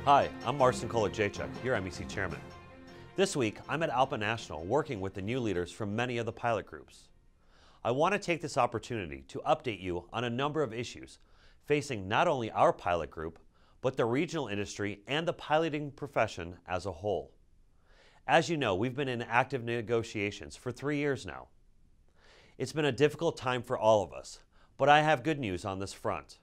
Hi, I'm Marcin Kolodziejczyk, your MEC Chairman. This week, I'm at ALPA National working with the new leaders from many of the pilot groups. I want to take this opportunity to update you on a number of issues facing not only our pilot group, but the regional industry and the piloting profession as a whole. As you know, we've been in active negotiations for 3 years now. It's been a difficult time for all of us, but I have good news on this front.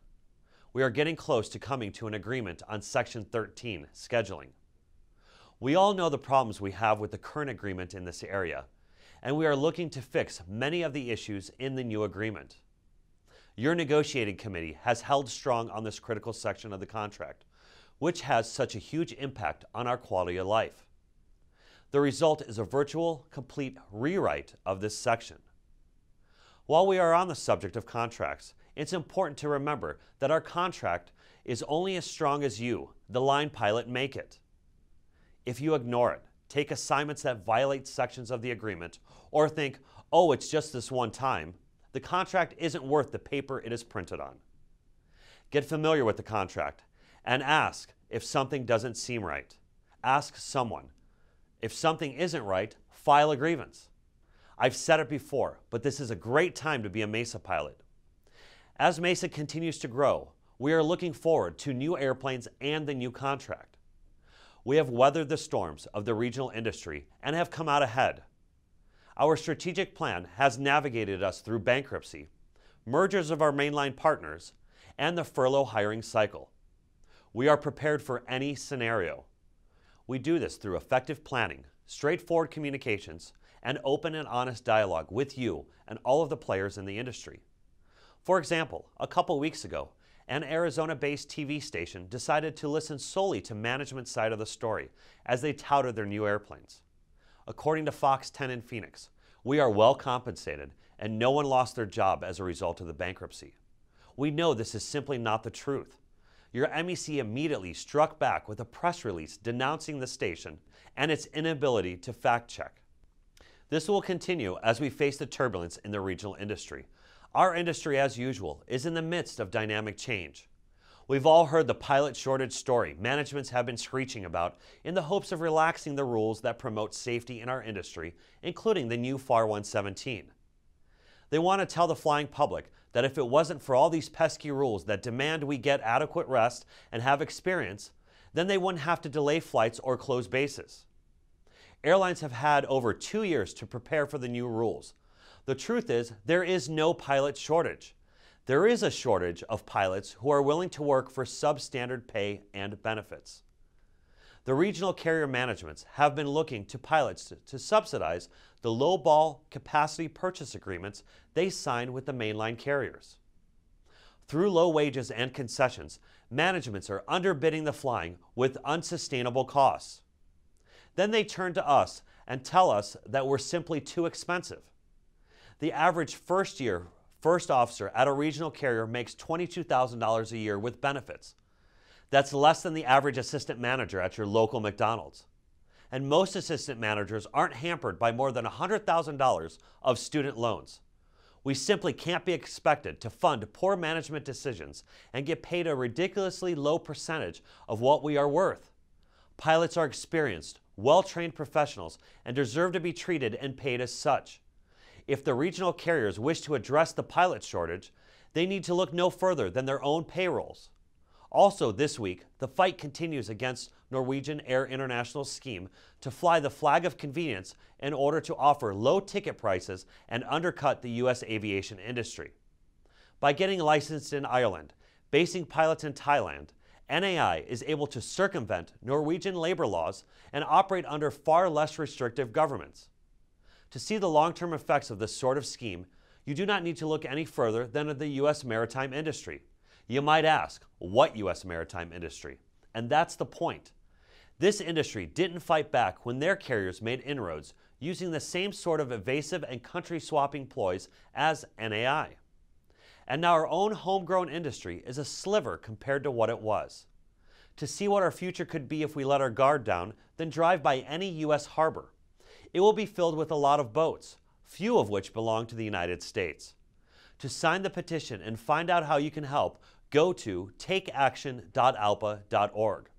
We are getting close to coming to an agreement on Section 13, scheduling. We all know the problems we have with the current agreement in this area, and we are looking to fix many of the issues in the new agreement. Your negotiating committee has held strong on this critical section of the contract, which has such a huge impact on our quality of life. The result is a virtual, complete rewrite of this section. While we are on the subject of contracts, it's important to remember that our contract is only as strong as you, the line pilot, make it. If you ignore it, take assignments that violate sections of the agreement, or think, oh, it's just this one time, the contract isn't worth the paper it is printed on. Get familiar with the contract and ask if something doesn't seem right. Ask someone. If something isn't right, file a grievance. I've said it before, but this is a great time to be a MESA pilot. As MESA continues to grow, we are looking forward to new airplanes and the new contract. We have weathered the storms of the regional industry and have come out ahead. Our strategic plan has navigated us through bankruptcy, mergers of our mainline partners, and the furlough hiring cycle. We are prepared for any scenario. We do this through effective planning, straightforward communications, and open and honest dialogue with you and all of the players in the industry. For example, a couple weeks ago, an Arizona-based TV station decided to listen solely to management's side of the story as they touted their new airplanes. According to Fox 10 in Phoenix, we are well compensated and no one lost their job as a result of the bankruptcy. We know this is simply not the truth. Your MEC immediately struck back with a press release denouncing the station and its inability to fact-check. This will continue as we face the turbulence in the regional industry. Our industry, as usual, is in the midst of dynamic change. We've all heard the pilot shortage story managements have been screeching about in the hopes of relaxing the rules that promote safety in our industry, including the new FAR 117. They want to tell the flying public that if it wasn't for all these pesky rules that demand we get adequate rest and have experience, then they wouldn't have to delay flights or close bases. Airlines have had over 2 years to prepare for the new rules. The truth is, there is no pilot shortage. There is a shortage of pilots who are willing to work for substandard pay and benefits. The regional carrier managements have been looking to pilots to subsidize the low-ball capacity purchase agreements they signed with the mainline carriers. Through low wages and concessions, managements are underbidding the flying with unsustainable costs. Then they turn to us and tell us that we're simply too expensive. The average first-year first officer at a regional carrier makes $22,000 a year with benefits. That's less than the average assistant manager at your local McDonald's. And most assistant managers aren't hampered by more than $100,000 of student loans. We simply can't be expected to fund poor management decisions and get paid a ridiculously low percentage of what we are worth. Pilots are experienced, well-trained professionals and deserve to be treated and paid as such. If the regional carriers wish to address the pilot shortage, they need to look no further than their own payrolls. Also this week, the fight continues against Norwegian Air International's scheme to fly the flag of convenience in order to offer low ticket prices and undercut the U.S. aviation industry. By getting licensed in Ireland, basing pilots in Thailand, NAI is able to circumvent Norwegian labor laws and operate under far less restrictive governments. To see the long-term effects of this sort of scheme, you do not need to look any further than the U.S. maritime industry. You might ask, what U.S. maritime industry? And that's the point. This industry didn't fight back when their carriers made inroads using the same sort of evasive and country-swapping ploys as NAI. And now our own homegrown industry is a sliver compared to what it was. To see what our future could be if we let our guard down, then drive by any U.S. harbor. It will be filled with a lot of boats, few of which belong to the United States. To sign the petition and find out how you can help, go to takeaction.alpa.org.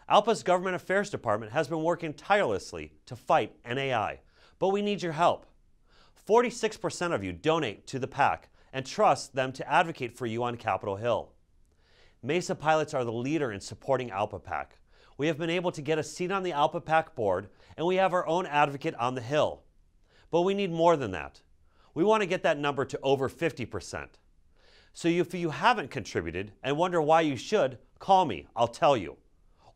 ALPA's Government Affairs Department has been working tirelessly to fight NAI, but we need your help. 46% of you donate to the PAC and trust them to advocate for you on Capitol Hill. Mesa pilots are the leader in supporting ALPA PAC. We have been able to get a seat on the ALPA PAC board, and we have our own advocate on the Hill. But we need more than that. We want to get that number to over 50%. So if you haven't contributed and wonder why you should, call me, I'll tell you.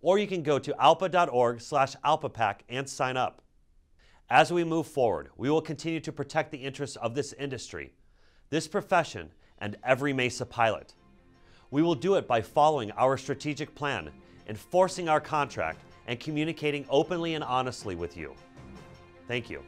Or you can go to alpa.org/ALPAPAC and sign up. As we move forward, we will continue to protect the interests of this industry, this profession, and every Mesa pilot. We will do it by following our strategic plan, enforcing our contract, and communicating openly and honestly with you. Thank you.